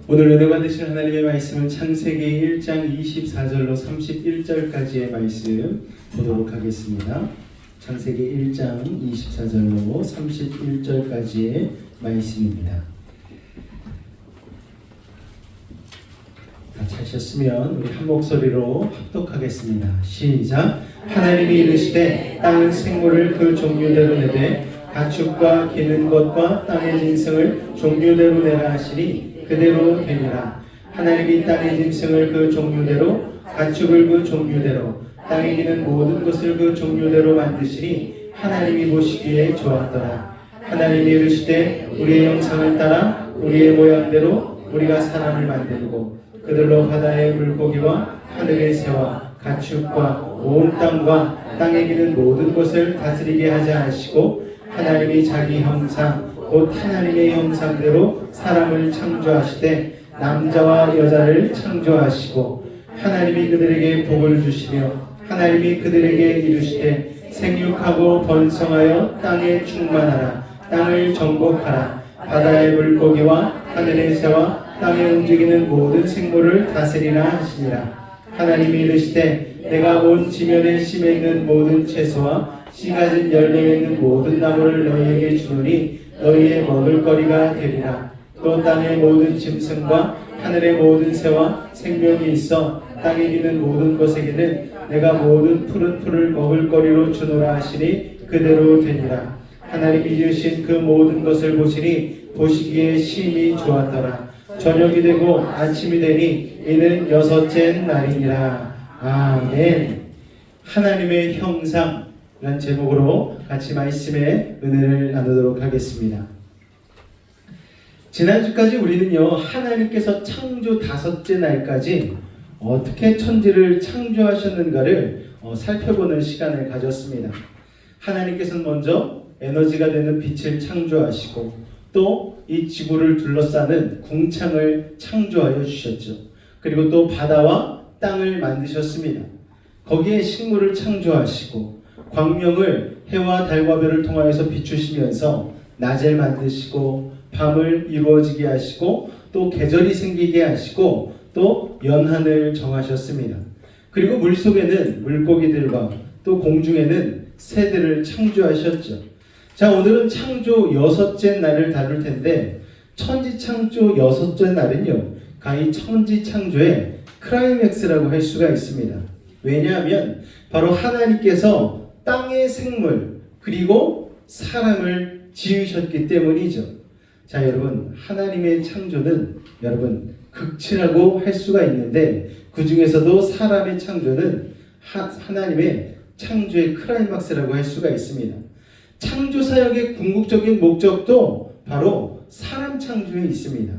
오늘 은혜 받으실 하나님의 말씀은 창세기 1장 24절로 31절까지의 말씀 보도록 하겠습니다. 창세기 1장 24절로 31절까지의 말씀입니다. 다 찾으셨으면 우리 한 목소리로 합독하겠습니다. 시작. 하나님이 이르시되 땅은 생물을 그 종류대로 내되 가축과 기는 것과 땅의 짐승을 종류대로 내라 하시니 그대로 되니라. 하나님이 땅의 짐승을 그 종류대로 가축을 그 종류대로 땅에 기는 모든 것을 그 종류대로 만드시니 하나님이 보시기에 좋았더라. 하나님이 이르시되 우리의 형상을 따라 우리의 모양대로 우리가 사람을 만들고 그들로 바다의 물고기와 하늘의 새와 가축과 온 땅과 땅에 기는 모든 것을 다스리게 하자 하시고 하나님이 자기 형상 곧 하나님의 형상대로 사람을 창조하시되 남자와 여자를 창조하시고 하나님이 그들에게 복을 주시며 하나님이 그들에게 이르시되 생육하고 번성하여 땅에 충만하라. 땅을 정복하라. 바다의 물고기와 하늘의 새와 땅에 움직이는 모든 생물을 다스리라 하시니라. 하나님이 이르시되 내가 온 지면에 심에 있는 모든 채소와 씨 가진 열매 있는 모든 나무를 너희에게 주노니 너희의 먹을거리가 되리라. 또 땅의 모든 짐승과 하늘의 모든 새와 생명이 있어 땅에 기는 모든 것에게는 내가 모든 푸른 풀을 먹을거리로 주노라 하시니 그대로 되니라. 하나님이 지으신 그 모든 것을 보시니 보시기에 심히 좋았더라. 저녁이 되고 아침이 되니 이는 여섯째 날이니라. 아멘. 하나님의 형상 라는 제목으로 같이 말씀의 은혜를 나누도록 하겠습니다. 지난주까지 우리는요, 하나님께서 창조 다섯째 날까지 어떻게 천지를 창조하셨는가를 살펴보는 시간을 가졌습니다. 하나님께서는 먼저 에너지가 되는 빛을 창조하시고 또 이 지구를 둘러싸는 궁창을 창조하여 주셨죠. 그리고 또 바다와 땅을 만드셨습니다. 거기에 식물을 창조하시고 광명을 해와 달과 별을 통하여서 비추시면서 낮을 만드시고 밤을 이루어지게 하시고 또 계절이 생기게 하시고 또 연한을 정하셨습니다. 그리고 물속에는 물고기들과 또 공중에는 새들을 창조하셨죠. 자, 오늘은 창조 여섯째 날을 다룰 텐데 천지 창조 여섯째 날은요, 가히 천지 창조의 클라이맥스라고 할 수가 있습니다. 왜냐하면 바로 하나님께서 땅의 생물 그리고 사람을 지으셨기 때문이죠. 자, 여러분, 하나님의 창조는 여러분 극치라고 할 수가 있는데 그 중에서도 사람의 창조는 하나님의 창조의 클라이막스라고 할 수가 있습니다. 창조 사역의 궁극적인 목적도 바로 사람 창조에 있습니다.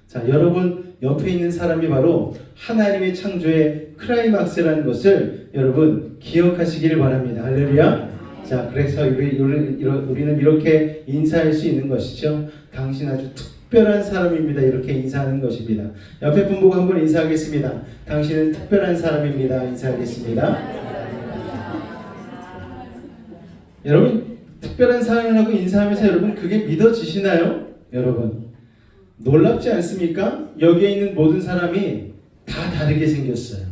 자, 여러분 옆에 있는 사람이 바로 하나님의 창조의 클라이막스라는 것을 여러분 기억하시기를 바랍니다. 할렐루야. 자, 그래서 우리는 이렇게 인사할 수 있는 것이죠. 당신 아주 특별한 사람입니다. 이렇게 인사하는 것입니다. 옆에 분 보고 한번 인사하겠습니다. 당신은 특별한 사람입니다. 인사하겠습니다. 여러분, 특별한 사람이라고 인사하면서 여러분 그게 믿어지시나요? 여러분, 놀랍지 않습니까? 여기에 있는 모든 사람이 다 다르게 생겼어요.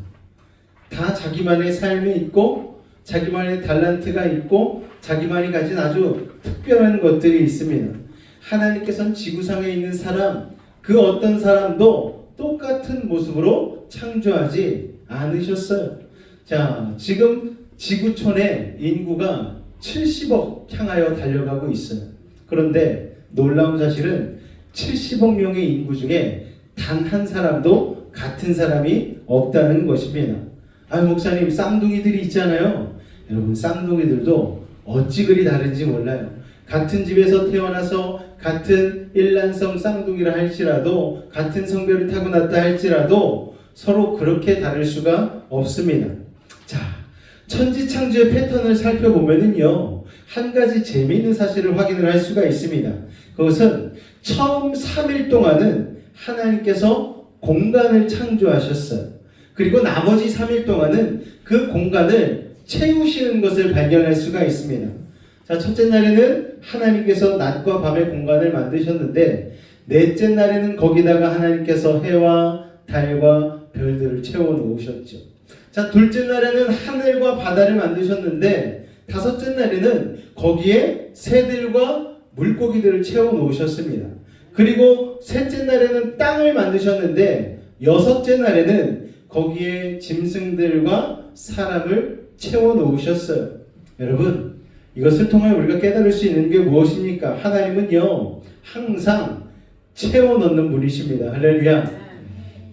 다 자기만의 삶이 있고 자기만의 달란트가 있고 자기만이 가진 아주 특별한 것들이 있습니다. 하나님께서는 지구상에 있는 사람, 그 어떤 사람도 똑같은 모습으로 창조하지 않으셨어요. 자, 지금 지구촌의 인구가 70억 향하여 달려가고 있어요. 그런데 놀라운 사실은 70억 명의 인구 중에 단 한 사람도 같은 사람이 없다는 것입니다. 아, 목사님, 쌍둥이들이 있잖아요. 여러분, 쌍둥이들도 어찌 그리 다른지 몰라요. 같은 집에서 태어나서 같은 일란성 쌍둥이라 할지라도 같은 성별을 타고났다 할지라도 서로 그렇게 다를 수가 없습니다. 자, 천지창조의 패턴을 살펴보면은요, 한 가지 재미있는 사실을 확인을 할 수가 있습니다. 그것은 처음 3일 동안은 하나님께서 공간을 창조하셨어요. 그리고 나머지 3일 동안은 그 공간을 채우시는 것을 발견할 수가 있습니다. 자, 첫째 날에는 하나님께서 낮과 밤의 공간을 만드셨는데 넷째 날에는 거기다가 하나님께서 해와 달과 별들을 채워 놓으셨죠. 자, 둘째 날에는 하늘과 바다를 만드셨는데 다섯째 날에는 거기에 새들과 물고기들을 채워 놓으셨습니다. 그리고 셋째 날에는 땅을 만드셨는데 여섯째 날에는 거기에 짐승들과 사람을 채워 놓으셨어요. 여러분, 이것을 통해 우리가 깨달을 수 있는 게 무엇입니까? 하나님은요, 항상 채워 넣는 분이십니다. 할렐루야.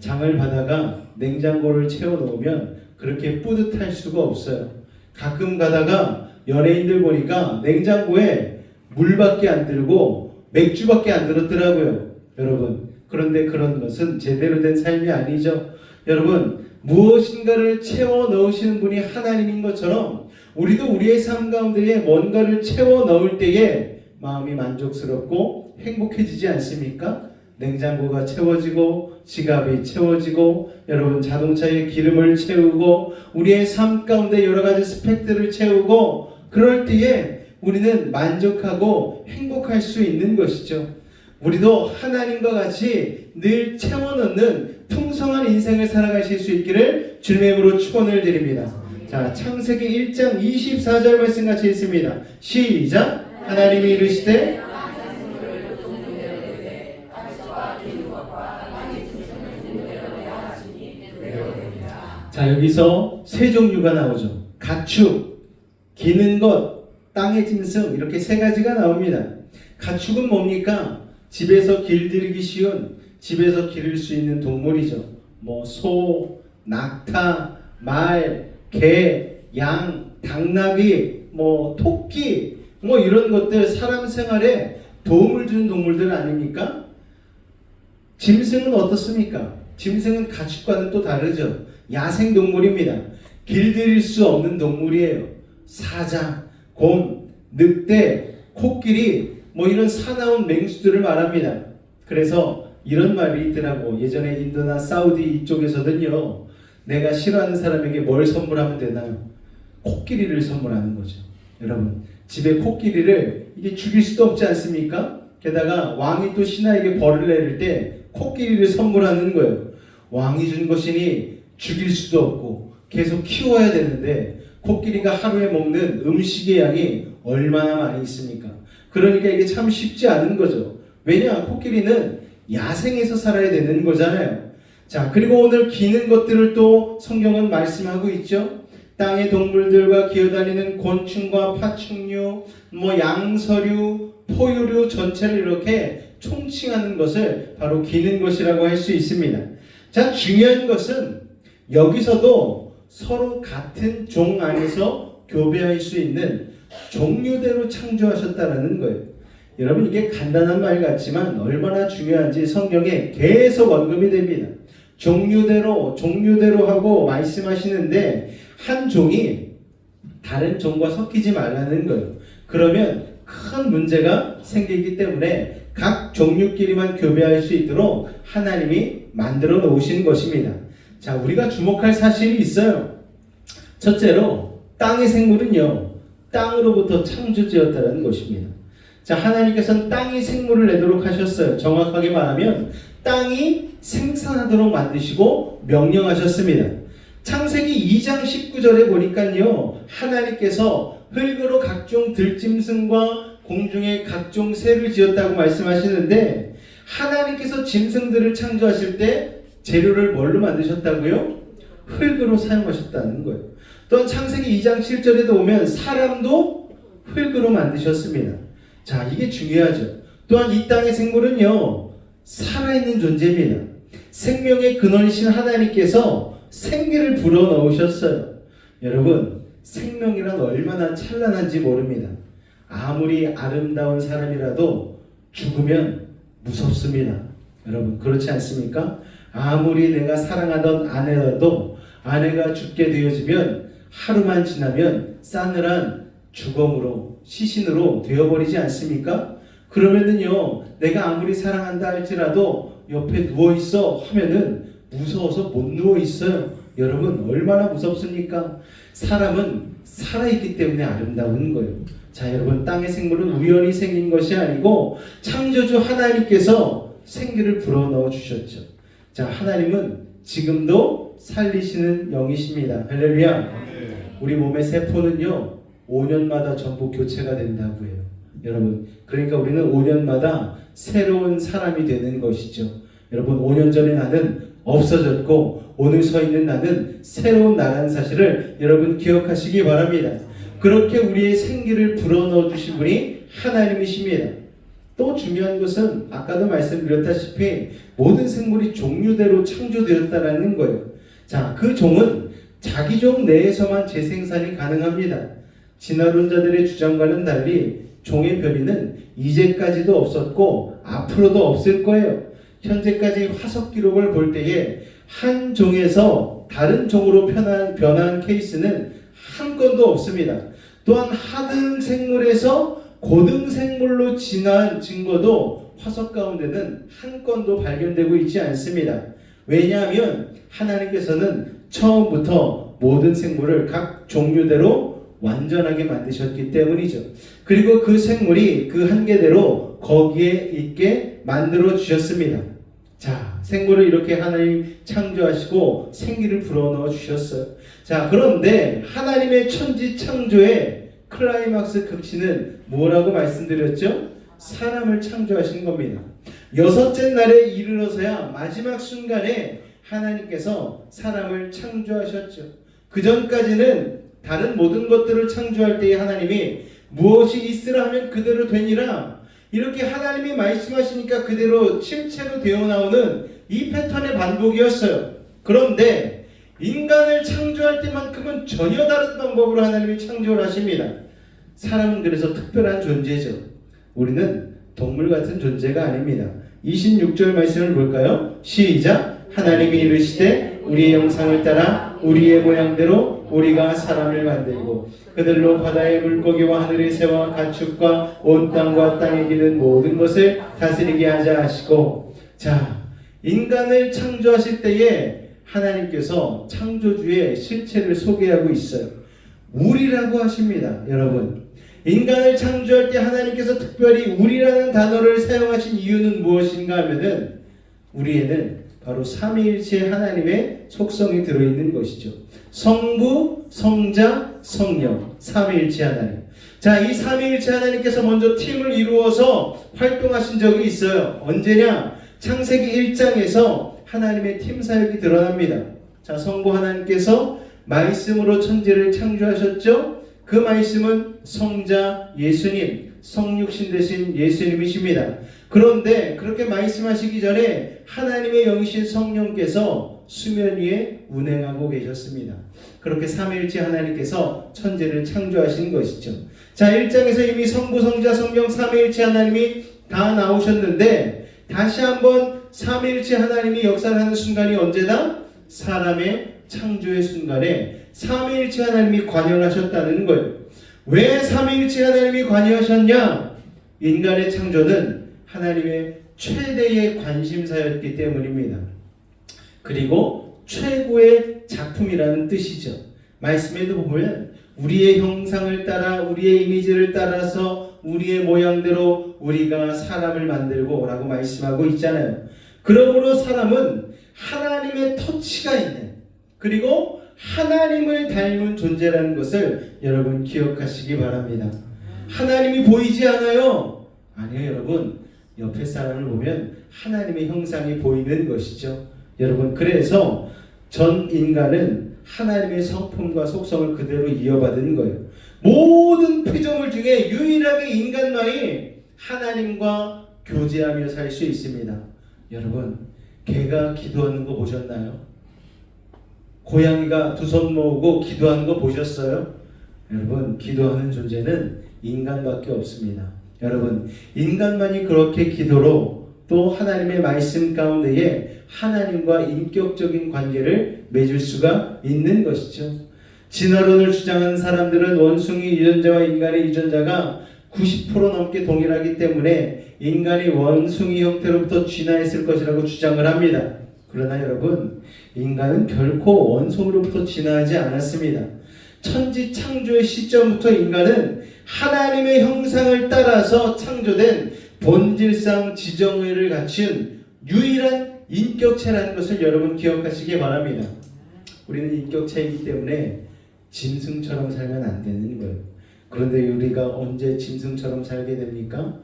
장을 받아가 냉장고를 채워 놓으면 그렇게 뿌듯할 수가 없어요. 가끔 가다가 연예인들 보니까 냉장고에 물밖에 안 들고 맥주밖에 안 들었더라고요. 여러분, 그런데 그런 것은 제대로 된 삶이 아니죠. 여러분, 무엇인가를 채워 넣으시는 분이 하나님인 것처럼 우리도 우리의 삶 가운데에 뭔가를 채워 넣을 때에 마음이 만족스럽고 행복해지지 않습니까? 냉장고가 채워지고 지갑이 채워지고 여러분 자동차에 기름을 채우고 우리의 삶 가운데 여러 가지 스펙들을 채우고 그럴 때에 우리는 만족하고 행복할 수 있는 것이죠. 우리도 하나님과 같이 늘 채워넣는 풍성한 인생을 살아가실 수 있기를 주님의 이름으로 축원을 드립니다. 자, 창세기 1장 24절 말씀 같이 읽습니다. 시작. 하나님이 이르시되 자, 여기서 세 종류가 나오죠. 가축, 기는 것, 땅의 짐승 이렇게 세 가지가 나옵니다. 가축은 뭡니까? 집에서 길들이기 쉬운 집에서 기를 수 있는 동물이죠. 뭐 소, 낙타, 말, 개, 양, 당나귀, 뭐 토끼 뭐 이런 것들 사람 생활에 도움을 주는 동물들 아닙니까? 짐승은 어떻습니까? 짐승은 가축과는 또 다르죠. 야생동물입니다. 길들일 수 없는 동물이에요. 사자, 곰, 늑대, 코끼리 뭐 이런 사나운 맹수들을 말합니다. 그래서 이런 말이 있더라고. 예전에 인도나 사우디 이쪽에서는요, 내가 싫어하는 사람에게 뭘 선물하면 되나요? 코끼리를 선물하는 거죠. 여러분, 집에 코끼리를 이게 죽일 수도 없지 않습니까? 게다가 왕이 또 신하에게 벌을 내릴 때 코끼리를 선물하는 거예요. 왕이 준 것이니 죽일 수도 없고 계속 키워야 되는데 코끼리가 하루에 먹는 음식의 양이 얼마나 많이 있습니까? 그러니까 이게 참 쉽지 않은 거죠. 왜냐? 코끼리는 야생에서 살아야 되는 거잖아요. 자, 그리고 오늘 기는 것들을 또 성경은 말씀하고 있죠. 땅의 동물들과 기어다니는 곤충과 파충류, 뭐 양서류, 포유류 전체를 이렇게 총칭하는 것을 바로 기는 것이라고 할 수 있습니다. 자, 중요한 것은 여기서도 서로 같은 종 안에서 교배할 수 있는 종류대로 창조하셨다는 거예요. 여러분, 이게 간단한 말 같지만 얼마나 중요한지 성경에 계속 언급이 됩니다. 종류대로 하고 말씀하시는데 한 종이 다른 종과 섞이지 말라는 거예요. 그러면 큰 문제가 생기기 때문에 각 종류끼리만 교배할 수 있도록 하나님이 만들어 놓으신 것입니다. 자, 우리가 주목할 사실이 있어요. 첫째로 땅의 생물은요, 땅으로부터 창조되었다는 것입니다. 자, 하나님께서는 땅이 생물을 내도록 하셨어요. 정확하게 말하면 땅이 생산하도록 만드시고 명령하셨습니다. 창세기 2장 19절에 보니까요, 하나님께서 흙으로 각종 들짐승과 공중의 각종 새를 지었다고 말씀하시는데, 하나님께서 짐승들을 창조하실 때 재료를 뭘로 만드셨다고요? 흙으로 사용하셨다는 거예요. 또한 창세기 2장 7절에도 보면 사람도 흙으로 만드셨습니다. 자, 이게 중요하죠. 또한 이 땅의 생물은요, 살아있는 존재입니다. 생명의 근원이신 하나님께서 생기를 불어넣으셨어요. 여러분, 생명이란 얼마나 찬란한지 모릅니다. 아무리 아름다운 사람이라도 죽으면 무섭습니다. 여러분, 그렇지 않습니까? 아무리 내가 사랑하던 아내라도 아내가 죽게 되어지면 하루만 지나면 싸늘한 죽음으로, 시신으로 되어버리지 않습니까? 그러면은요, 내가 아무리 사랑한다 할지라도 옆에 누워있어 하면은 무서워서 못 누워있어요. 여러분, 얼마나 무섭습니까? 사람은 살아있기 때문에 아름다운 거예요. 자, 여러분, 땅의 생물은 우연히 생긴 것이 아니고 창조주 하나님께서 생기를 불어넣어 주셨죠. 자, 하나님은 지금도 살리시는 영이십니다. 할렐루야. 우리 몸의 세포는요 5년마다 전부 교체가 된다고 해요. 여러분, 그러니까 우리는 5년마다 새로운 사람이 되는 것이죠. 여러분, 5년 전에 나는 없어졌고 오늘 서 있는 나는 새로운 나라는 사실을 여러분 기억하시기 바랍니다. 그렇게 우리의 생기를 불어넣어 주신 분이 하나님이십니다. 또 중요한 것은 아까도 말씀드렸다시피 모든 생물이 종류대로 창조되었다라는 거예요. 자, 그 종은 자기 종 내에서만 재생산이 가능합니다. 진화론자들의 주장과는 달리 종의 변이는 이제까지도 없었고 앞으로도 없을 거예요. 현재까지 화석 기록을 볼 때에 한 종에서 다른 종으로 변한 케이스는 한 건도 없습니다. 또한 하등 생물에서 고등 생물로 진화한 증거도 화석 가운데는 한 건도 발견되고 있지 않습니다. 왜냐하면 하나님께서는 처음부터 모든 생물을 각 종류대로 완전하게 만드셨기 때문이죠. 그리고 그 생물이 그 한계대로 거기에 있게 만들어 주셨습니다. 자, 생물을 이렇게 하나님 창조하시고 생기를 불어넣어 주셨어요. 자, 그런데 하나님의 천지 창조의 클라이막스 극치는 뭐라고 말씀드렸죠? 사람을 창조하신 겁니다. 여섯째 날에 이르러서야 마지막 순간에 하나님께서 사람을 창조하셨죠. 그 전까지는 다른 모든 것들을 창조할 때에 하나님이 무엇이 있으라 하면 그대로 되니라, 이렇게 하나님이 말씀하시니까 그대로 실체로 되어 나오는 이 패턴의 반복이었어요. 그런데 인간을 창조할 때만큼은 전혀 다른 방법으로 하나님이 창조를 하십니다. 사람은 그래서 특별한 존재죠. 우리는 동물 같은 존재가 아닙니다. 26절 말씀을 볼까요? 시작! 하나님이 이르시되 우리의 형상을 따라 우리의 모양대로 우리가 사람을 만들고 그들로 바다의 물고기와 하늘의 새와 가축과 온 땅과 땅에 기는 모든 것을 다스리게 하자 하시고, 자, 인간을 창조하실 때에 하나님께서 창조주의 실체를 소개하고 있어요. 우리라고 하십니다. 여러분, 인간을 창조할 때 하나님께서 특별히 우리라는 단어를 사용하신 이유는 무엇인가 하면은 우리에는 바로 삼위일체 하나님의 속성이 들어있는 것이죠. 성부, 성자, 성령, 삼위일체 하나님. 자, 이 삼위일체 하나님께서 먼저 팀을 이루어서 활동하신 적이 있어요. 언제냐? 창세기 1장에서 하나님의 팀 사역이 드러납니다. 자, 성부 하나님께서 말씀으로 천지를 창조하셨죠. 그 말씀은 성자 예수님, 성육신 되신 예수님이십니다. 그런데 그렇게 말씀하시기 전에 하나님의 영이신 성령께서 수면 위에 운행하고 계셨습니다. 그렇게 삼위일체 하나님께서 천지를 창조하신 것이죠. 자, 1장에서 이미 성부, 성자, 성령, 삼위일체 하나님이 다 나오셨는데 다시 한번 삼위일체 하나님이 역사를 하는 순간이 언제다? 사람의 창조의 순간에 삼위일체 하나님이 관여하셨다는 거예요. 왜 삼위일체 하나님이 관여하셨냐? 인간의 창조는 하나님의 최대의 관심사였기 때문입니다. 그리고 최고의 작품이라는 뜻이죠. 말씀에도 보면 우리의 형상을 따라 우리의 이미지를 따라서 우리의 모양대로 우리가 사람을 만들고 라고 말씀하고 있잖아요. 그러므로 사람은 하나님의 터치가 있는, 그리고 하나님을 닮은 존재라는 것을 여러분 기억하시기 바랍니다. 하나님이 보이지 않아요? 아니요, 여러분. 옆에 사람을 보면 하나님의 형상이 보이는 것이죠. 여러분, 그래서 전 인간은 하나님의 성품과 속성을 그대로 이어받은 거예요. 모든 피조물 중에 유일하게 인간만이 하나님과 교제하며 살 수 있습니다. 여러분, 개가 기도하는 거 보셨나요? 고양이가 두 손 모으고 기도하는 거 보셨어요? 여러분, 기도하는 존재는 인간밖에 없습니다. 여러분, 인간만이 그렇게 기도로 또 하나님의 말씀 가운데에 하나님과 인격적인 관계를 맺을 수가 있는 것이죠. 진화론을 주장하는 사람들은 원숭이 유전자와 인간의 유전자가 90% 넘게 동일하기 때문에 인간이 원숭이 형태로부터 진화했을 것이라고 주장을 합니다. 그러나 여러분, 인간은 결코 원숭이로부터 진화하지 않았습니다. 천지 창조의 시점부터 인간은 하나님의 형상을 따라서 창조된 본질상 지정의를 갖춘 유일한 인격체라는 것을 여러분 기억하시기 바랍니다. 우리는 인격체이기 때문에 짐승처럼 살면 안 되는 거예요. 그런데 우리가 언제 짐승처럼 살게 됩니까?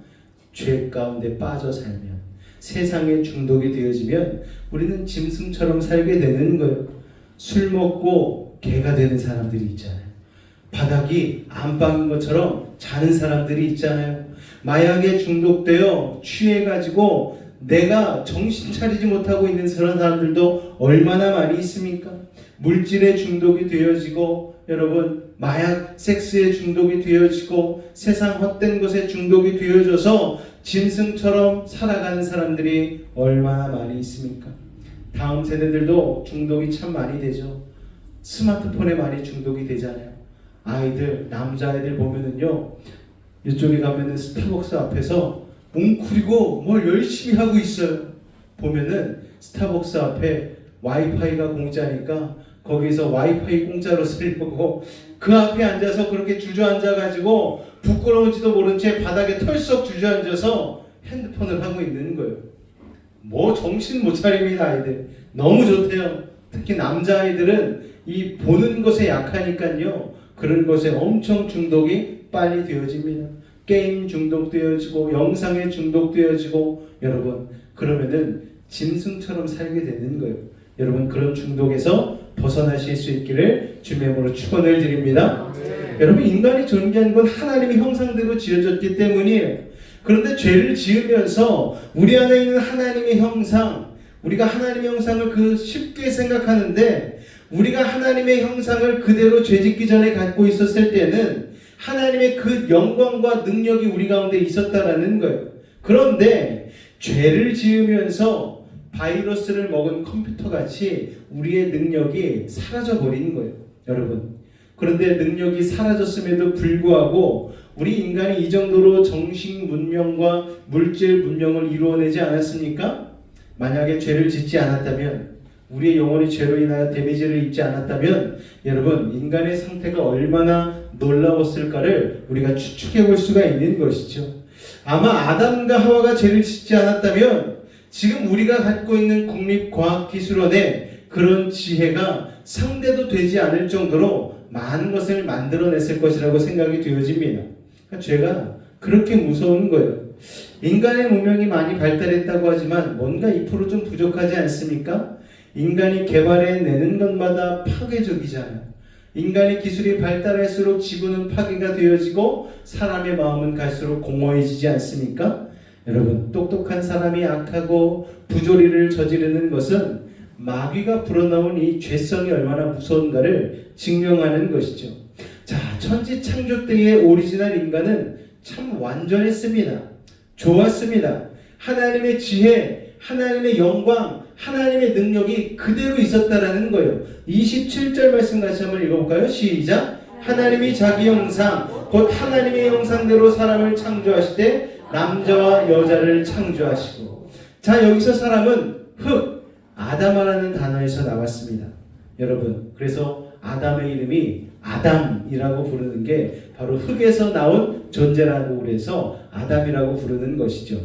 죄 가운데 빠져 살면, 세상에 중독이 되어지면 우리는 짐승처럼 살게 되는 거예요. 술 먹고 개가 되는 사람들이 있잖아요. 바닥이 안방인 것처럼 자는 사람들이 있잖아요. 마약에 중독되어 취해가지고 내가 정신 차리지 못하고 있는 그런 사람들도 얼마나 많이 있습니까? 물질에 중독이 되어지고, 여러분 마약, 섹스에 중독이 되어지고, 세상 헛된 것에 중독이 되어져서 짐승처럼 살아가는 사람들이 얼마나 많이 있습니까? 다음 세대들도 중독이 참 많이 되죠. 스마트폰에 많이 중독이 되잖아요. 아이들, 남자아이들 보면은요, 이쪽에 가면은 스타벅스 앞에서 웅크리고 뭘 열심히 하고 있어요. 보면은 스타벅스 앞에 와이파이가 공짜니까 거기서 와이파이 공짜로 쓰려고 그 앞에 앉아서 그렇게 주저앉아가지고 부끄러운지도 모른 채 바닥에 털썩 주저앉아서 핸드폰을 하고 있는 거예요. 뭐 정신 못 차립니다. 아이들 너무 좋대요. 특히 남자아이들은 이 보는 것에 약하니까요, 그런 것에 엄청 중독이 빨리 되어집니다. 게임 중독되어지고 영상에 중독되어지고, 여러분 그러면은 짐승처럼 살게 되는 거예요. 여러분 그런 중독에서 벗어나실 수 있기를 주님의 이름으로 축원을 드립니다. 여러분 인간이 존재한 건 하나님의 형상대로 지어졌기 때문이에요. 그런데 죄를 지으면서 우리 안에 있는 하나님의 형상, 우리가 하나님의 형상을 쉽게 생각하는데, 우리가 하나님의 형상을 그대로 죄짓기 전에 갖고 있었을 때는 하나님의 그 영광과 능력이 우리 가운데 있었다라는 거예요. 그런데 죄를 지으면서 바이러스를 먹은 컴퓨터같이 우리의 능력이 사라져버리는 거예요. 여러분 그런데 능력이 사라졌음에도 불구하고 우리 인간이 이 정도로 정신 문명과 물질 문명을 이루어내지 않았습니까? 만약에 죄를 짓지 않았다면, 우리의 영혼이 죄로 인하여 데미지를 입지 않았다면, 여러분 인간의 상태가 얼마나 놀라웠을까를 우리가 추측해 볼 수가 있는 것이죠. 아마 아담과 하와가 죄를 짓지 않았다면 지금 우리가 갖고 있는 국립과학기술원의 그런 지혜가 상대도 되지 않을 정도로 많은 것을 만들어냈을 것이라고 생각이 되어집니다. 그러니까 죄가 그렇게 무서운 거예요. 인간의 문명이 많이 발달했다고 하지만 뭔가 2% 좀 부족하지 않습니까? 인간이 개발해내는 것마다 파괴적이잖아요. 인간의 기술이 발달할수록 지구는 파괴가 되어지고 사람의 마음은 갈수록 공허해지지 않습니까? 여러분 똑똑한 사람이 악하고 부조리를 저지르는 것은 마귀가 불어넣은 이 죄성이 얼마나 무서운가를 증명하는 것이죠. 자, 천지 창조 때의 오리지널 인간은 참 완전했습니다. 좋았습니다. 하나님의 지혜, 하나님의 영광, 하나님의 능력이 그대로 있었다라는 거예요. 27절 말씀 같이 한번 읽어볼까요? 시작. 하나님이 자기 형상 곧 하나님의 형상대로 사람을 창조하실 때 남자와 여자를 창조하시고. 자, 여기서 사람은 흙, 아담아라는 단어에서 나왔습니다. 여러분 그래서 아담의 이름이 아담이라고 부르는 게 바로 흙에서 나온 존재라고 그래서 아담이라고 부르는 것이죠.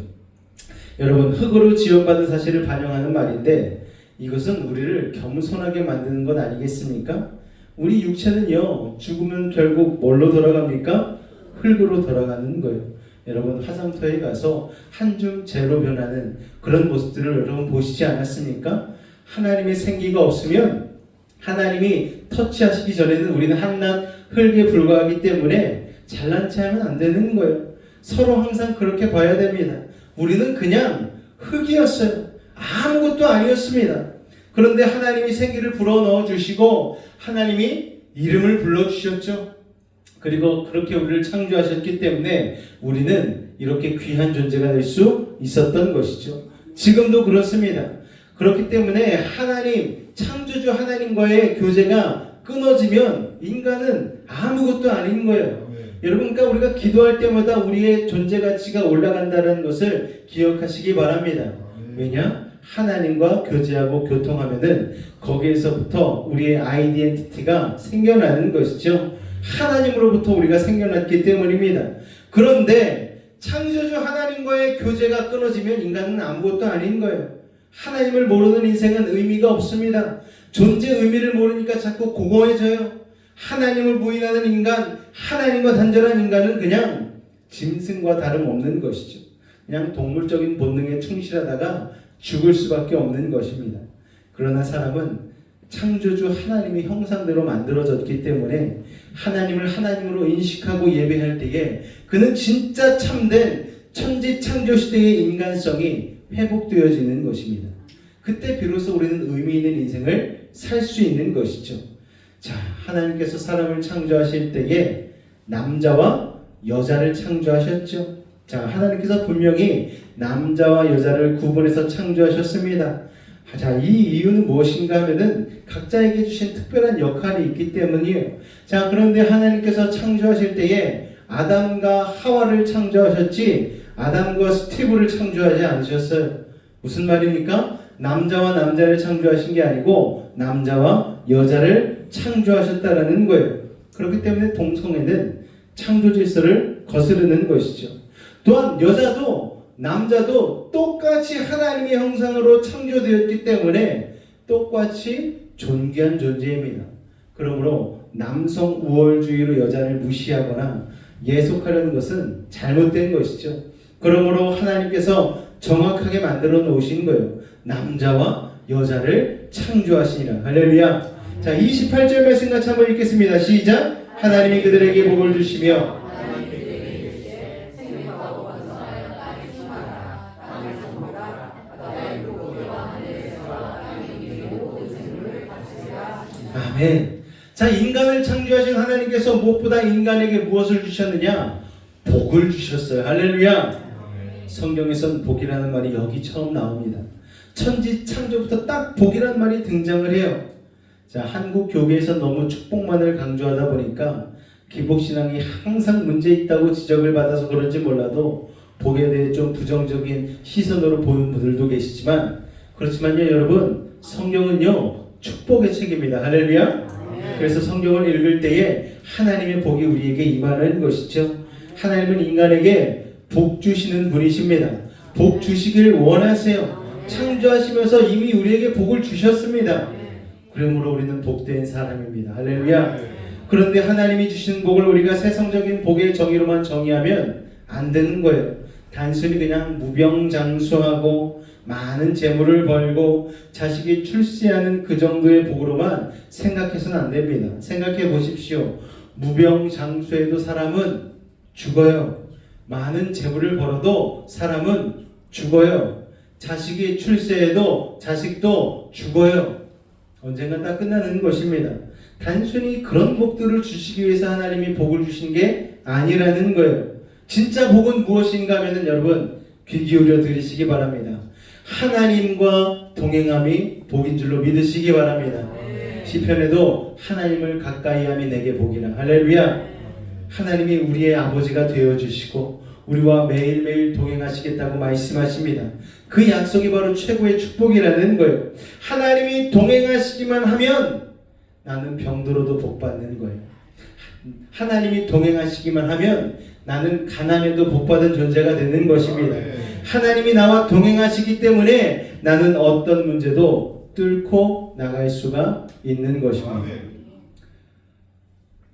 여러분 흙으로 지원받은 사실을 반영하는 말인데, 이것은 우리를 겸손하게 만드는 것 아니겠습니까? 우리 육체는요 죽으면 결국 뭘로 돌아갑니까? 흙으로 돌아가는 거예요. 여러분 화장터에 가서 한 줌 재로 변하는 그런 모습들을 여러분 보시지 않았습니까? 하나님의 생기가 없으면, 하나님이 터치하시기 전에는 우리는 한낱 흙에 불과하기 때문에 잘난 체하면 안 되는 거예요. 서로 항상 그렇게 봐야 됩니다. 우리는 그냥 흙이었어요. 아무것도 아니었습니다. 그런데 하나님이 생기를 불어넣어 주시고 하나님이 이름을 불러주셨죠. 그리고 그렇게 우리를 창조하셨기 때문에 우리는 이렇게 귀한 존재가 될 수 있었던 것이죠. 지금도 그렇습니다. 그렇기 때문에 하나님, 창조주 하나님과의 교제가 끊어지면 인간은 아무것도 아닌 거예요. 여러분, 그러니까 우리가 기도할 때마다 우리의 존재 가치가 올라간다는 것을 기억하시기 바랍니다. 왜냐? 하나님과 교제하고 교통하면은 거기에서부터 우리의 아이덴티티가 생겨나는 것이죠. 하나님으로부터 우리가 생겨났기 때문입니다. 그런데 창조주 하나님과의 교제가 끊어지면 인간은 아무것도 아닌 거예요. 하나님을 모르는 인생은 의미가 없습니다. 존재 의미를 모르니까 자꾸 공허해져요. 하나님을 부인하는 인간, 하나님과 단절한 인간은 그냥 짐승과 다름없는 것이죠. 그냥 동물적인 본능에 충실하다가 죽을 수밖에 없는 것입니다. 그러나 사람은 창조주 하나님의 형상대로 만들어졌기 때문에 하나님을 하나님으로 인식하고 예배할 때에 그는 진짜 참된 천지 창조 시대의 인간성이 회복되어지는 것입니다. 그때 비로소 우리는 의미 있는 인생을 살 수 있는 것이죠. 자, 하나님께서 사람을 창조하실 때에 남자와 여자를 창조하셨죠. 자, 하나님께서 분명히 남자와 여자를 구분해서 창조하셨습니다. 자, 이 이유는 무엇인가 하면은 각자에게 주신 특별한 역할이 있기 때문이에요. 자, 그런데 하나님께서 창조하실 때에 아담과 하와를 창조하셨지 아담과 스티브를 창조하지 않으셨어요. 무슨 말입니까? 남자와 남자를 창조하신 게 아니고 남자와 여자를 창조하셨다라는 거예요. 그렇기 때문에 동성애는 창조 질서를 거스르는 것이죠. 또한 여자도 남자도 똑같이 하나님의 형상으로 창조되었기 때문에 똑같이 존귀한 존재입니다. 그러므로 남성 우월주의로 여자를 무시하거나 예속하려는 것은 잘못된 것이죠. 그러므로 하나님께서 정확하게 만들어 놓으신 거예요. 남자와 여자를 창조하시니라. 할렐루야. 자, 28절 말씀 같이 한번 읽겠습니다. 시작. 하나님이 그들에게 복을 주시며 아멘. 자, 인간을 창조하신 하나님께서 무엇보다 인간에게 무엇을 주셨느냐? 복을 주셨어요. 할렐루야. 성경에선 복이라는 말이 여기 처음 나옵니다. 천지 창조부터 딱 복이라는 말이 등장을 해요. 자, 한국 교회에서 너무 축복만을 강조하다 보니까 기복신앙이 항상 문제 있다고 지적을 받아서 그런지 몰라도 복에 대해 좀 부정적인 시선으로 보는 분들도 계시지만, 그렇지만요 여러분, 성경은요 축복의 책입니다. 할렐루야. 그래서 성경을 읽을 때에 하나님의 복이 우리에게 임하는 것이죠. 하나님은 인간에게 복 주시는 분이십니다. 복 주시길 원하세요. 창조하시면서 이미 우리에게 복을 주셨습니다. 그러므로 우리는 복된 사람입니다. 할렐루야. 그런데 하나님이 주신 복을 우리가 세상적인 복의 정의로만 정의하면 안 되는 거예요. 단순히 그냥 무병장수하고 많은 재물을 벌고 자식이 출세하는 그 정도의 복으로만 생각해서는 안 됩니다. 생각해 보십시오. 무병장수해도 사람은 죽어요. 많은 재물을 벌어도 사람은 죽어요. 자식이 출세해도 자식도 죽어요. 언젠가 다 끝나는 것입니다. 단순히 그런 복들을 주시기 위해서 하나님이 복을 주신 게 아니라는 거예요. 진짜 복은 무엇인가 하면은 여러분 귀 기울여 들으시기 바랍니다. 하나님과 동행함이 복인 줄로 믿으시기 바랍니다. 시편에도 하나님을 가까이 함이 내게 복이라. 할렐루야. 하나님이 우리의 아버지가 되어주시고 우리와 매일매일 동행하시겠다고 말씀하십니다. 그 약속이 바로 최고의 축복이라는 거예요. 하나님이 동행하시기만 하면 나는 병들어도 복받는 거예요. 하나님이 동행하시기만 하면 나는 가난해도 복받은 존재가 되는 것입니다. 하나님이 나와 동행하시기 때문에 나는 어떤 문제도 뚫고 나갈 수가 있는 것입니다.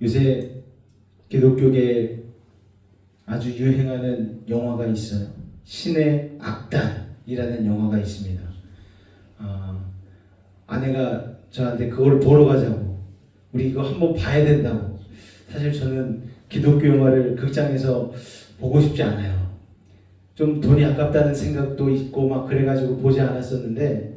요새 기독교계에 아주 유행하는 영화가 있어요. 신의 악단이라는 영화가 있습니다. 아내가 저한테 그걸 보러 가자고, 우리 이거 한번 봐야 된다고. 사실 저는 기독교 영화를 극장에서 보고 싶지 않아요. 좀 돈이 아깝다는 생각도 있고 막 그래가지고 보지 않았었는데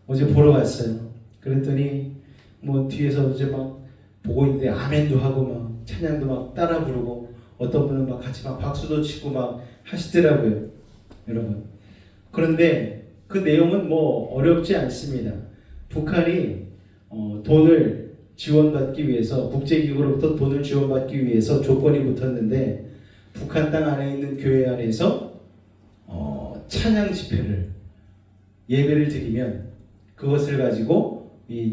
어제 보러 갔어요. 그랬더니 뭐 뒤에서 이제 막 보고 있는데 아멘도 하고 막 찬양도 막 따라 부르고 어떤 분은 막 같이 막 박수도 치고 막 하시더라고요, 여러분. 그런데 그 내용은 뭐 어렵지 않습니다. 북한이 돈을 지원받기 위해서, 국제기구로부터 돈을 지원받기 위해서 조건이 붙었는데 북한 땅 안에 있는 교회 안에서 찬양 집회를, 예배를 드리면 그것을 가지고 이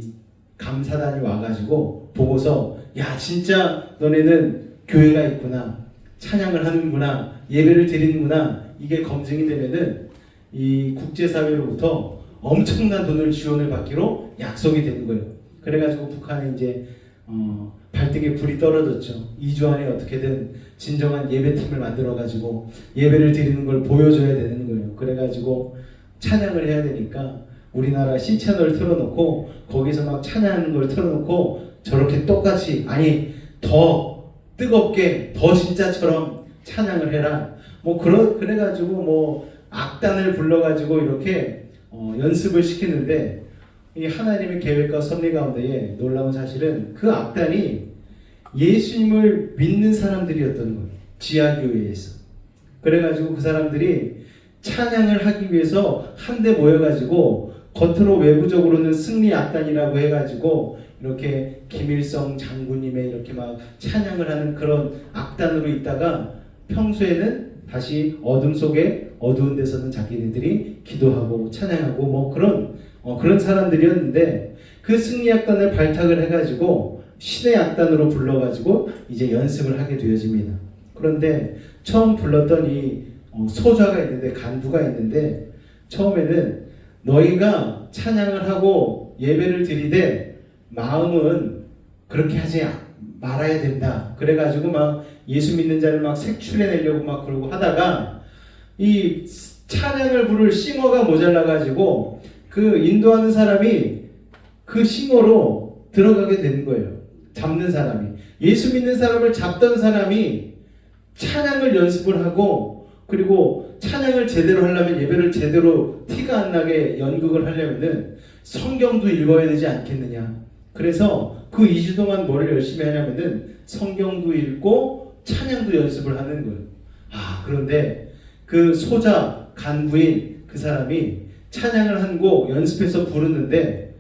감사단이 와가지고 보고서, 야 진짜 너네는 교회가 있구나, 찬양을 하는구나, 예배를 드리는구나, 이게 검증이 되면은 이 국제사회로부터 엄청난 돈을 지원을 받기로 약속이 되는 거예요. 그래가지고 북한에 이제 발등에 불이 떨어졌죠. 2주 안에 어떻게든 진정한 예배팀을 만들어가지고 예배를 드리는 걸 보여줘야 되는 거예요. 그래가지고 찬양을 해야 되니까 우리나라 C채널 틀어놓고 거기서 막 찬양하는 걸 틀어놓고 저렇게 똑같이 아니 더 뜨겁게 더 진짜처럼 찬양을 해라. 뭐 그래가지고 뭐 악단을 불러가지고 이렇게 연습을 시키는데 이 하나님의 계획과 섭리 가운데에 놀라운 사실은 그 악단이 예수님을 믿는 사람들이었던 거예요. 지하교회에서. 그래가지고 그 사람들이 찬양을 하기 위해서 한데 모여가지고 겉으로 외부적으로는 승리 악단이라고 해가지고 이렇게 김일성 장군님의 이렇게 막 찬양을 하는 그런 악단으로 있다가 평소에는 다시 어둠 속에 어두운 데서는 자기네들이 기도하고 찬양하고 뭐 그런 사람들이었는데 그 승리 악단을 발탁을 해가지고 신의 악단으로 불러가지고 이제 연습을 하게 되어집니다. 그런데 처음 불렀던 이 소좌가 있는데 간부가 있는데 처음에는 너희가 찬양을 하고 예배를 드리되 마음은 그렇게 하지 말아야 된다. 그래가지고 막 예수 믿는 자를 막 색출해내려고 막 그러고 하다가 이 찬양을 부를 싱어가 모자라가지고 그 인도하는 사람이 그 싱어로 들어가게 되는 거예요. 잡는 사람이. 예수 믿는 사람을 잡던 사람이 찬양을 연습을 하고 그리고 찬양을 제대로 하려면 예배를 제대로 티가 안 나게 연극을 하려면은 성경도 읽어야 되지 않겠느냐. 그래서 그 2주 동안 뭘 열심히 하냐면은 성경도 읽고 찬양도 연습을 하는 거예요. 그런데 그 소자 간부인 그 사람이 찬양을 하고 연습해서 부르는데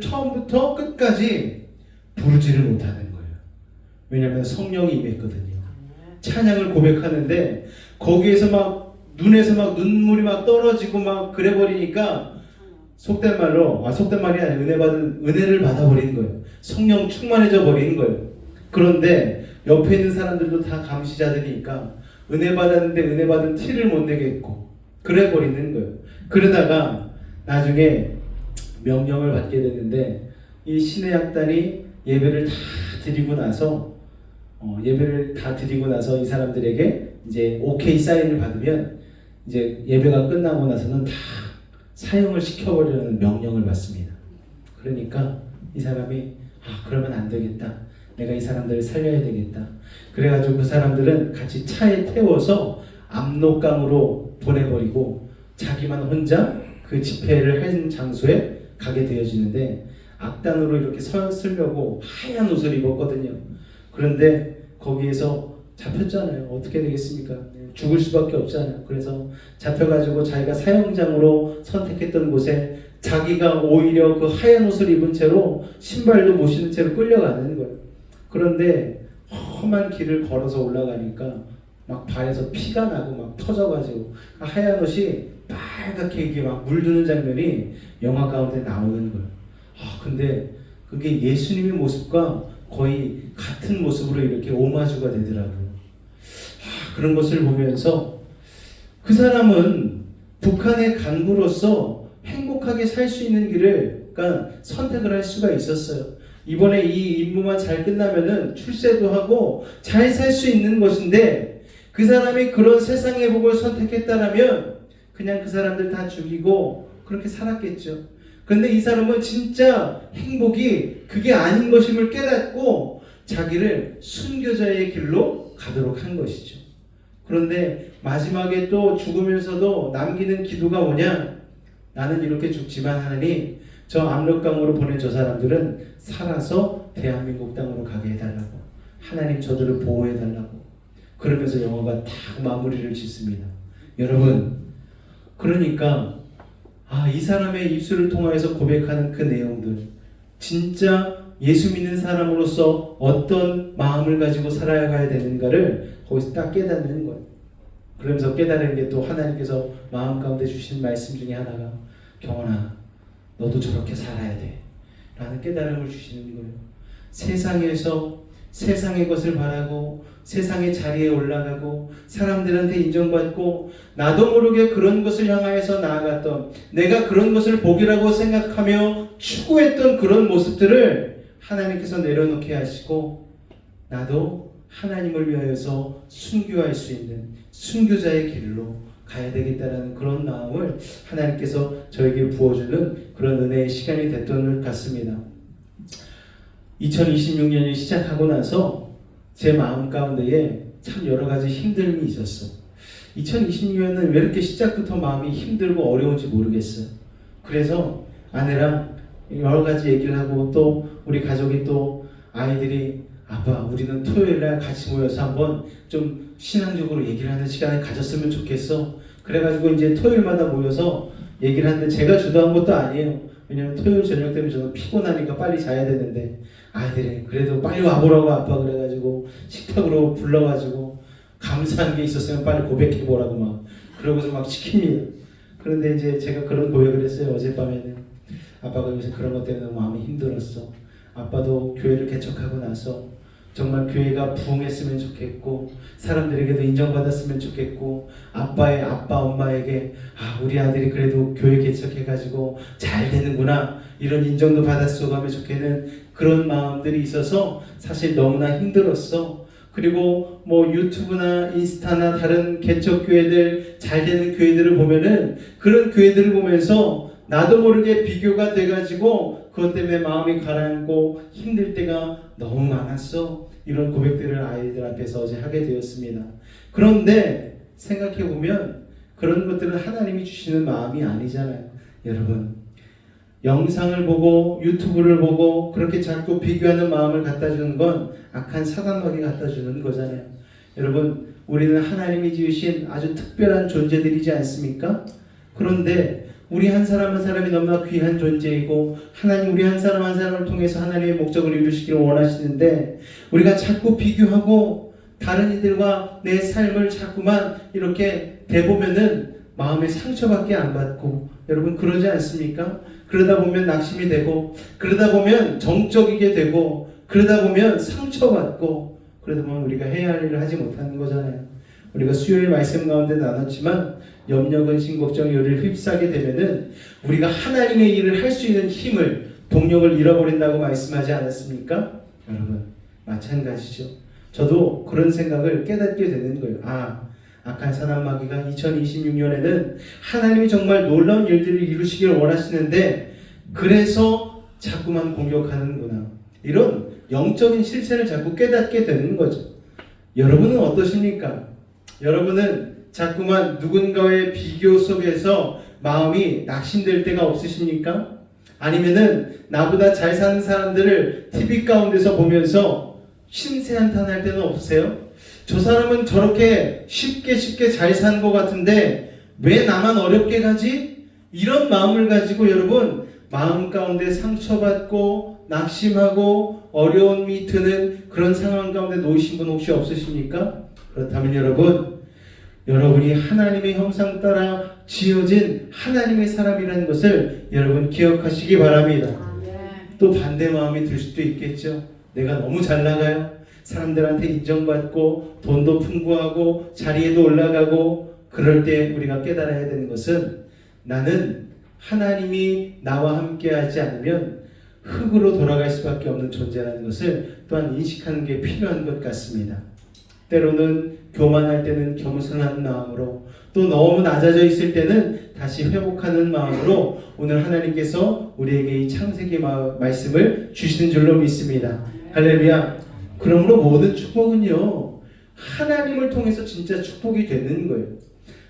처음부터 끝까지 부르지를 못하는 거예요. 왜냐하면 성령이 임했거든요. 찬양을 고백하는데 거기에서 막 눈에서 막 눈물이 막 떨어지고 막 그래 버리니까 속된 말이 아니라 은혜를 받아버리는 거예요. 성령 충만해져 버리는 거예요. 그런데 옆에 있는 사람들도 다 감시자들이니까 은혜 받았는데 은혜 받은 티를 못 내겠고 그래 버리는 거예요. 그러다가 나중에 명령을 받게 됐는데 이 신의 악단이 예배를 다 드리고 나서 이 사람들에게 이제 오케이 사인을 받으면 이제 예배가 끝나고 나서는 다 사형을 시켜버리려는 명령을 받습니다. 그러니까 이 사람이 그러면 안 되겠다. 내가 이 사람들을 살려야 되겠다. 그래가지고 그 사람들은 같이 차에 태워서 압록강으로 보내버리고 자기만 혼자 그 집회를 한 장소에 가게 되어지는데 악단으로 이렇게 서려고 하얀 옷을 입었거든요. 그런데 거기에서 잡혔잖아요. 어떻게 되겠습니까? 죽을 수밖에 없잖아요. 그래서 잡혀가지고 자기가 사형장으로 선택했던 곳에 자기가 오히려 그 하얀 옷을 입은 채로 신발도 못 신은 채로 끌려가는 거예요. 그런데 험한 길을 걸어서 올라가니까 막 발에서 피가 나고 막 터져가지고 하얀 옷이 빨갛게 이게 막 물드는 장면이 영화 가운데 나오는 거예요. 근데 그게 예수님의 모습과 거의 같은 모습으로 이렇게 오마주가 되더라고요. 그런 것을 보면서 그 사람은 북한의 간부로서 행복하게 살 수 있는 길을 선택을 할 수가 있었어요. 이번에 이 임무만 잘 끝나면은 출세도 하고 잘 살 수 있는 것인데 그 사람이 그런 세상의 복을 선택했다라면 그냥 그 사람들 다 죽이고 그렇게 살았겠죠. 그런데 이 사람은 진짜 행복이 그게 아닌 것임을 깨닫고 자기를 순교자의 길로 가도록 한 것이죠. 그런데 마지막에 또 죽으면서도 남기는 기도가 뭐냐? 나는 이렇게 죽지만 하나님 저 압록강으로 보낸 저 사람들은 살아서 대한민국 땅으로 가게 해달라고, 하나님 저들을 보호해달라고. 그러면서 영화가 딱 마무리를 짓습니다. 여러분, 그러니까 이 사람의 입술을 통하여서 고백하는 그 내용들, 진짜 예수 믿는 사람으로서 어떤 마음을 가지고 살아가야 되는가를 거기서 딱 깨닫는 거예요. 그러면서 깨달은 게 또 하나님께서 마음 가운데 주신 말씀 중에 하나가 경원아 너도 저렇게 살아야 돼 라는 깨달음을 주시는 거예요. 세상에서 세상의 것을 바라고 세상의 자리에 올라가고 사람들한테 인정받고 나도 모르게 그런 것을 향하여서 나아갔던, 내가 그런 것을 복이라고 생각하며 추구했던 그런 모습들을 하나님께서 내려놓게 하시고 나도 하나님을 위하여서 순교할 수 있는 순교자의 길로 가야 되겠다라는 그런 마음을 하나님께서 저에게 부어주는 그런 은혜의 시간이 됐던 것 같습니다. 2026년이 시작하고 나서 제 마음 가운데에 참 여러 가지 힘듦이 있었어. 2026년은 왜 이렇게 시작부터 마음이 힘들고 어려운지 모르겠어요. 그래서 아내랑 여러 가지 얘기를 하고 또 우리 가족이 또 아이들이 아빠 우리는 토요일날 같이 모여서 한번 좀 신앙적으로 얘기를 하는 시간을 가졌으면 좋겠어. 그래가지고 이제 토요일마다 모여서 얘기를 하는데 제가 주도한 것도 아니에요. 왜냐면 토요일 저녁 되면 저는 피곤하니까 빨리 자야 되는데 아이들이 그래도 빨리 와보라고 아빠 그래가지고 식탁으로 불러가지고 감사한 게 있었으면 빨리 고백해보라고 막 그러고서 막 시킵니다. 그런데 이제 제가 그런 고백을 했어요. 어젯밤에는 아빠가 요새 그런 것 때문에 마음이 힘들었어. 아빠도 교회를 개척하고 나서 정말 교회가 부흥했으면 좋겠고 사람들에게도 인정받았으면 좋겠고 아빠의 아빠 엄마에게 우리 아들이 그래도 교회 개척해가지고 잘 되는구나 이런 인정도 받았어 하면 좋겠는 그런 마음들이 있어서 사실 너무나 힘들었어. 그리고 뭐 유튜브나 인스타나 다른 개척교회들 잘 되는 교회들을 보면은 그런 교회들을 보면서 나도 모르게 비교가 돼가지고 그것 때문에 마음이 가라앉고 힘들 때가 너무 많았어. 이런 고백들을 아이들 앞에서 어제 하게 되었습니다. 그런데 생각해보면 그런 것들은 하나님이 주시는 마음이 아니잖아요. 여러분 영상을 보고 유튜브를 보고 그렇게 자꾸 비교하는 마음을 갖다 주는 건 악한 사단마귀 갖다 주는 거잖아요. 여러분 우리는 하나님이 지으신 아주 특별한 존재들이지 않습니까? 그런데 우리 한 사람 한 사람이 너무나 귀한 존재이고 하나님 우리 한 사람 한 사람을 통해서 하나님의 목적을 이루시기를 원하시는데 우리가 자꾸 비교하고 다른 이들과 내 삶을 자꾸만 이렇게 대보면은 마음에 상처밖에 안 받고 여러분 그러지 않습니까? 그러다 보면 낙심이 되고 그러다 보면 정적이게 되고 그러다 보면 상처받고 그러다 보면 우리가 해야 할 일을 하지 못하는 거잖아요. 우리가 수요일 말씀 가운데 나눴지만 염려, 근심, 걱정, 요리를 휩싸게 되면은 우리가 하나님의 일을 할 수 있는 힘을, 동력을 잃어버린다고 말씀하지 않았습니까? 여러분 마찬가지죠. 저도 그런 생각을 깨닫게 되는 거예요. 악한 사단마귀가 2026년에는 하나님이 정말 놀라운 일들을 이루시기를 원하시는데 그래서 자꾸만 공격하는구나. 이런 영적인 실체를 자꾸 깨닫게 되는 거죠. 여러분은 어떠십니까? 여러분은 자꾸만 누군가의 비교 속에서 마음이 낙심될 때가 없으십니까? 아니면은 나보다 잘 사는 사람들을 TV 가운데서 보면서 신세한탄할 때는 없으세요? 저 사람은 저렇게 쉽게 잘 사는 것 같은데 왜 나만 어렵게 가지? 이런 마음을 가지고 여러분 마음 가운데 상처받고 낙심하고 어려움이 드는 그런 상황 가운데 놓이신 분 혹시 없으십니까? 그렇다면 여러분이 하나님의 형상 따라 지어진 하나님의 사람이라는 것을 여러분 기억하시기 바랍니다. 또 반대 마음이 들 수도 있겠죠. 내가 너무 잘 나가요. 사람들한테 인정받고 돈도 풍부하고 자리에도 올라가고 그럴 때 우리가 깨달아야 되는 것은 나는 하나님이 나와 함께 하지 않으면 흙으로 돌아갈 수밖에 없는 존재라는 것을 또한 인식하는 게 필요한 것 같습니다. 때로는 교만할 때는 겸손한 마음으로 또 너무 낮아져 있을 때는 다시 회복하는 마음으로 오늘 하나님께서 우리에게 이 창세기 말씀을 주시는 줄로 믿습니다. 할렐루야. 그러므로 모든 축복은요 하나님을 통해서 진짜 축복이 되는 거예요.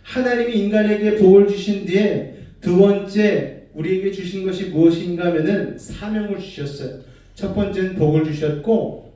하나님이 인간에게 복을 주신 뒤에 두 번째 우리에게 주신 것이 무엇인가 하면은 사명을 주셨어요. 첫 번째는 복을 주셨고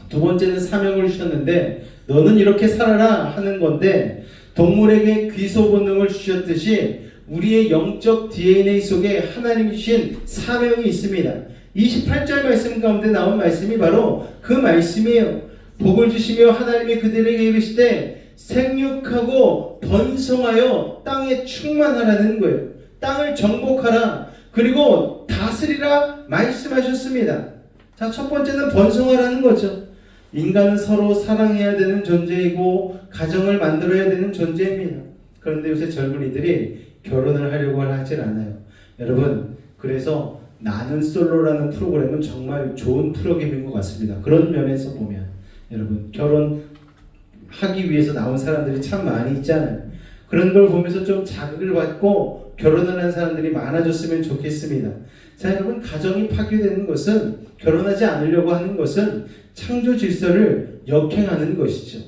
두 번째는 사명을 주셨는데 너는 이렇게 살아라 하는 건데 동물에게 귀소 본능을 주셨듯이 우리의 영적 DNA 속에 하나님이 주신 사명이 있습니다. 28절 말씀 가운데 나온 말씀이 바로 그 말씀이에요. 복을 주시며 하나님이 그들에게 이르시되 생육하고 번성하여 땅에 충만하라는 거예요. 땅을 정복하라 그리고 다스리라 말씀하셨습니다. 자, 첫 번째는 번성하라는 거죠. 인간은 서로 사랑해야 되는 존재이고 가정을 만들어야 되는 존재입니다. 그런데 요새 젊은이들이 결혼을 하려고 하질 않아요. 여러분, 그래서 나는 솔로라는 프로그램은 정말 좋은 프로그램인 것 같습니다. 그런 면에서 보면 여러분, 결혼하기 위해서 나온 사람들이 참 많이 있잖아요. 그런 걸 보면서 좀 자극을 받고 결혼을 한 사람들이 많아졌으면 좋겠습니다. 자, 여러분, 가정이 파괴되는 것은, 결혼하지 않으려고 하는 것은 창조 질서를 역행하는 것이죠.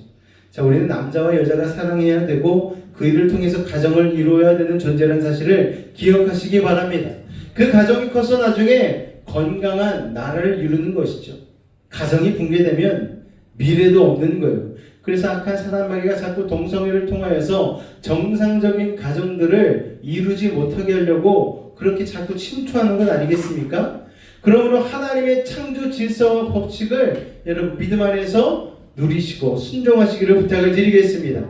자, 우리는 남자와 여자가 사랑해야 되고 그 일을 통해서 가정을 이루어야 되는 존재라는 사실을 기억하시기 바랍니다. 그 가정이 커서 나중에 건강한 나라를 이루는 것이죠. 가정이 붕괴되면 미래도 없는 거예요. 그래서 악한 사단 마귀가 자꾸 동성애를 통하여서 정상적인 가정들을 이루지 못하게 하려고 그렇게 자꾸 침투하는 것 아니겠습니까? 그러므로 하나님의 창조 질서와 법칙을 여러분 믿음 안에서 누리시고 순종하시기를 부탁을 드리겠습니다.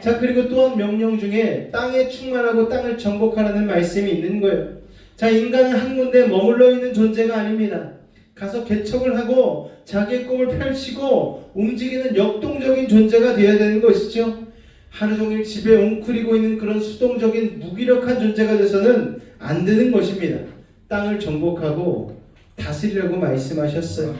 자, 그리고 또한 명령 중에 땅에 충만하고 땅을 정복하라는 말씀이 있는 거예요. 자, 인간은 한 군데 머물러 있는 존재가 아닙니다. 가서 개척을 하고 자기의 꿈을 펼치고 움직이는 역동적인 존재가 되어야 되는 것이죠. 하루 종일 집에 웅크리고 있는 그런 수동적인 무기력한 존재가 돼서는 안 되는 것입니다. 땅을 정복하고 다스리라고 말씀하셨어요.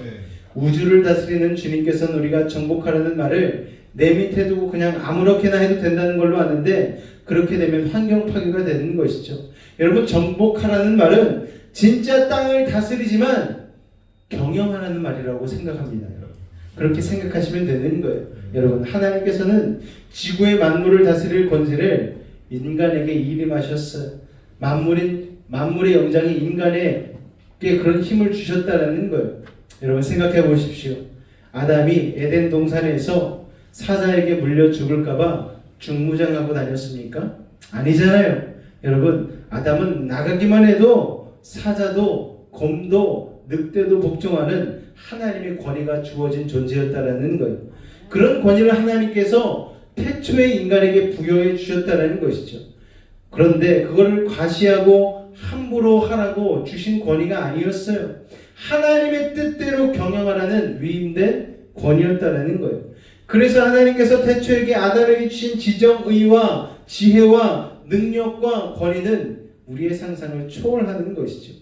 우주를 다스리는 주님께서는 우리가 정복하라는 말을 내 밑에 두고 그냥 아무렇게나 해도 된다는 걸로 아는데, 그렇게 되면 환경 파괴가 되는 것이죠. 여러분, 정복하라는 말은 진짜 땅을 다스리지만 경영하라는 말이라고 생각합니다. 여러분, 그렇게 생각하시면 되는 거예요. 여러분, 하나님께서는 지구의 만물을 다스릴 권세를 인간에게 이임하셨어요. 만물의 영장이 인간에게 그런 힘을 주셨다라는 거예요. 여러분, 생각해 보십시오. 아담이 에덴 동산에서 사자에게 물려 죽을까봐 중무장하고 다녔습니까? 아니잖아요. 여러분, 아담은 나가기만 해도 사자도 곰도 늑대도 복종하는 하나님의 권위가 주어진 존재였다라는 거예요. 그런 권위를 하나님께서 태초에 인간에게 부여해 주셨다라는 것이죠. 그런데 그거를 과시하고 함부로 하라고 주신 권위가 아니었어요. 하나님의 뜻대로 경영하라는 위임된 권위였다라는 거예요. 그래서 하나님께서 태초에게 아담에게 주신 지정의와 지혜와 능력과 권위는 우리의 상상을 초월하는 것이죠.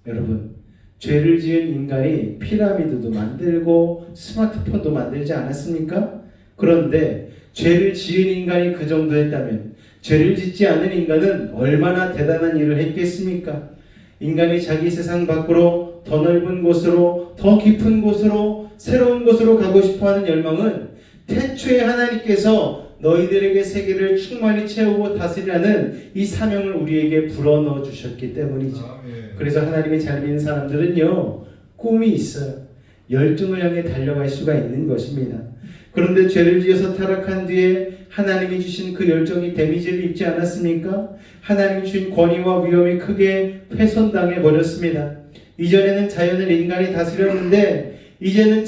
여러분, 죄를 지은 인간이 피라미드도 만들고 스마트폰도 만들지 않았습니까? 그런데 죄를 지은 인간이 그 정도 했다면 죄를 짓지 않은 인간은 얼마나 대단한 일을 했겠습니까? 인간이 자기 세상 밖으로 더 넓은 곳으로, 더 깊은 곳으로, 새로운 곳으로 가고 싶어하는 열망은 태초에 하나님께서 너희들에게 세계를 충만히 채우고 다스리라는 이 사명을 우리에게 불어넣어 주셨기 때문이죠. 그래서 하나님의 잘 믿는 사람들은요, 꿈이 있어요. 열정을 향해 달려갈 수가 있는 것입니다. 그런데 죄를 지어서 타락한 뒤에 하나님이 주신 그 열정이 데미지를 입지 않았습니까? 하나님이 주신 권위와 위엄이 크게 훼손당해 버렸습니다. 이전에는 자연을 인간이 다스렸는데 이제는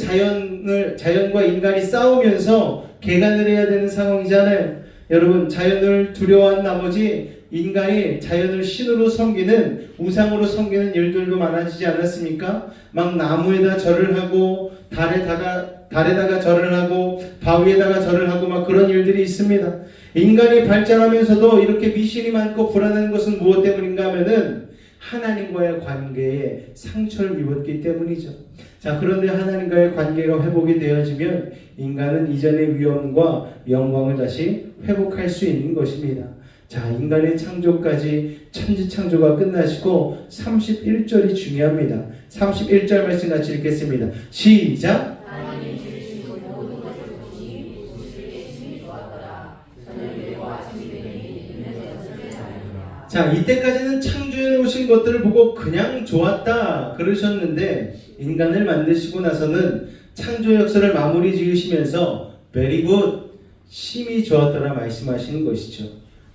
자연과 인간이 싸우면서 개간을 해야 되는 상황이잖아요. 여러분, 자연을 두려워한 나머지 인간이 자연을 신으로 섬기는, 우상으로 섬기는 일들도 많아지지 않았습니까? 막 나무에다 절을 하고 달에다가 절을 하고 바위에다가 절을 하고 막 그런 일들이 있습니다. 인간이 발전하면서도 이렇게 미신이 많고 불안한 것은 무엇 때문인가 하면은 하나님과의 관계에 상처를 입었기 때문이죠. 자, 그런데 하나님과의 관계가 회복이 되어지면 인간은 이전의 위엄과 영광을 다시 회복할 수 있는 것입니다. 자, 인간의 창조까지 천지창조가 끝나시고 31절이 중요합니다. 31절 말씀 같이 읽겠습니다. 시작! 자, 이때까지는 창조해 놓으신 것들을 보고 그냥 좋았다 그러셨는데, 인간을 만드시고 나서는 창조 역사를 마무리 지으시면서 very good, 심히 좋았더라 말씀하시는 것이죠.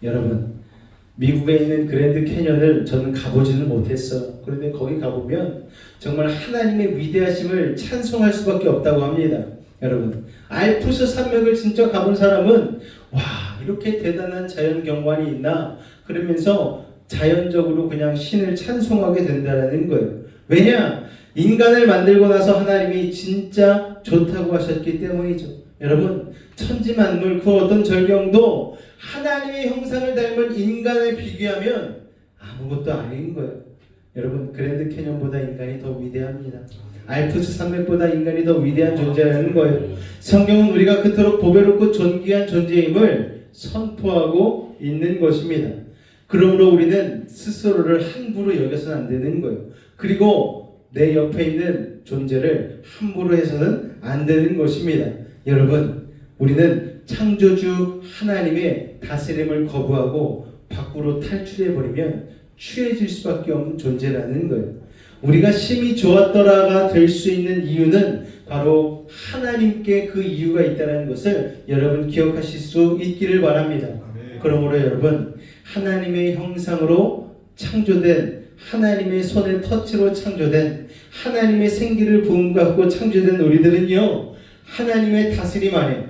여러분, 미국에 있는 그랜드 캐년을 저는 가보지는 못했어요. 그런데 거기 가보면 정말 하나님의 위대하심을 찬송할 수밖에 없다고 합니다. 여러분, 알프스 산맥을 진짜 가본 사람은 와, 이렇게 대단한 자연 경관이 있나 그러면서 자연적으로 그냥 신을 찬송하게 된다는 거예요. 왜냐? 인간을 만들고 나서 하나님이 진짜 좋다고 하셨기 때문이죠. 여러분, 천지만물 그 어떤 절경도 하나님의 형상을 닮은 인간에 비교하면 아무것도 아닌 거예요. 여러분, 그랜드 캐년보다 인간이 더 위대합니다. 알프스 산맥보다 인간이 더 위대한 존재라는 거예요. 성경은 우리가 그토록 보배롭고 존귀한 존재임을 선포하고 있는 것입니다. 그러므로 우리는 스스로를 함부로 여겨서는 안 되는 거예요. 그리고 내 옆에 있는 존재를 함부로 해서는 안 되는 것입니다. 여러분, 우리는 창조주 하나님의 다스림을 거부하고 밖으로 탈출해버리면 취해질 수밖에 없는 존재라는 거예요. 우리가 심히 좋았더라가 될 수 있는 이유는 바로 하나님께 그 이유가 있다는 것을 여러분 기억하실 수 있기를 바랍니다. 그러므로 여러분, 하나님의 형상으로 창조된, 하나님의 손의 터치로 창조된, 하나님의 생기를 부음받고 창조된 우리들은요, 하나님의 다스림 안에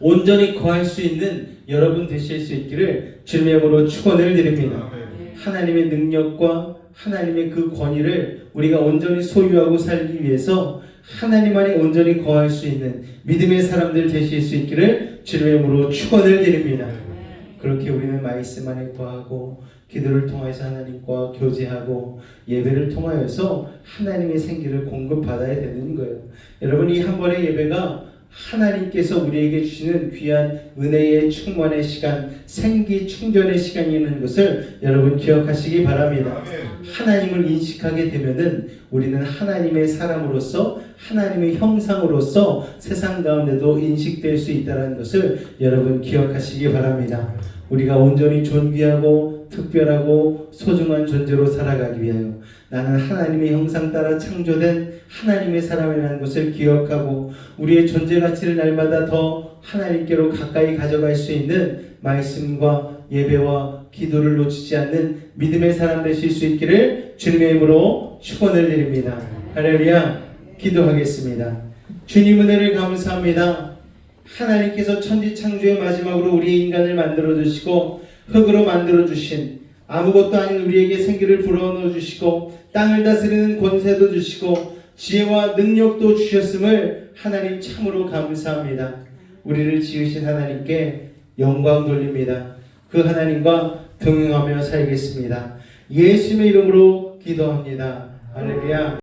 온전히 거할 수 있는 여러분 되실 수 있기를 주님의 이름으로 축원을 드립니다. 하나님의 능력과 하나님의 그 권위를 우리가 온전히 소유하고 살기 위해서 하나님 안에 온전히 거할 수 있는 믿음의 사람들 되실 수 있기를 주님의 이름으로 축원을 드립니다. 그렇게 우리는 말씀 안에 거하고 기도를 통해서 하나님과 교제하고 예배를 통하여서 하나님의 생기를 공급받아야 되는 거예요. 여러분, 이 한 번의 예배가 하나님께서 우리에게 주시는 귀한 은혜의 충만의 시간, 생기 충전의 시간이라는 것을 여러분 기억하시기 바랍니다. 하나님을 인식하게 되면은 우리는 하나님의 사람으로서, 하나님의 형상으로서 세상 가운데도 인식될 수 있다는 것을 여러분 기억하시기 바랍니다. 우리가 온전히 존귀하고 특별하고 소중한 존재로 살아가기 위하여 나는 하나님의 형상 따라 창조된 하나님의 사람이라는 것을 기억하고 우리의 존재 가치를 날마다 더 하나님께로 가까이 가져갈 수 있는 말씀과 예배와 기도를 놓치지 않는 믿음의 사람 되실 수 있기를 주님의 이름으로 축원을 드립니다. 할렐루야. 기도하겠습니다. 주님 은혜를 감사합니다. 하나님께서 천지 창조의 마지막으로 우리 인간을 만들어 주시고 흙으로 만들어 주신 아무것도 아닌 우리에게 생기를 불어넣어 주시고 땅을 다스리는 권세도 주시고 지혜와 능력도 주셨음을 하나님 참으로 감사합니다. 우리를 지으신 하나님께 영광 돌립니다. 그 하나님과 동행하며 살겠습니다. 예수님의 이름으로 기도합니다. 할렐루야.